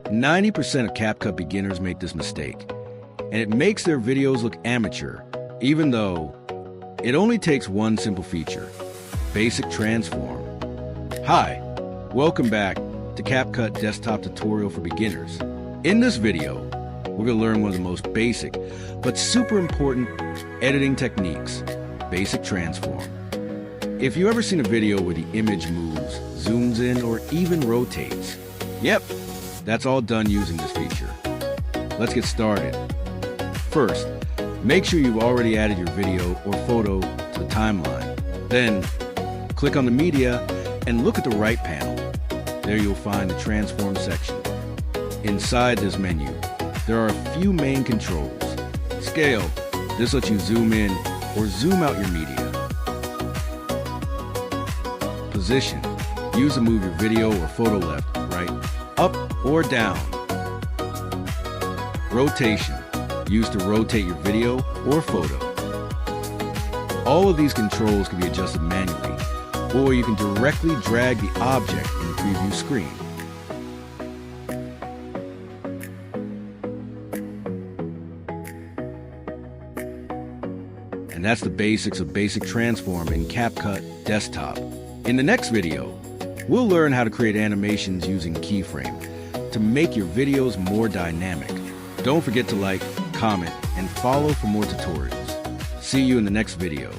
90% of CapCut beginners make this mistake, and it makes their videos look amateur, even though it only takes one simple feature: basic transform. Hi, welcome back to CapCut Desktop Tutorial for Beginners. In this video, we're going to learn one of the most basic but super important editing techniques: basic transform. If you've ever seen a video where the image moves, zooms in, or even rotates, yep, that's all done using this feature. Let's get started. First, make sure you've already added your video or photo to the timeline. Then, click on the media and look at the right panel. There you'll find the transform section. Inside this menu, there are a few main controls. Scale, this lets you zoom in or zoom out your media. Position, use to move your video or photo left, right, up, or down. Rotation, used to rotate your video or photo. All of these controls can be adjusted manually, or you can directly drag the object in the preview screen. And that's the basics of basic transform in CapCut Desktop. In the next video, we'll learn how to create animations using keyframe to make your videos more dynamic. Don't forget to like, comment, and follow for more tutorials. See you in the next video.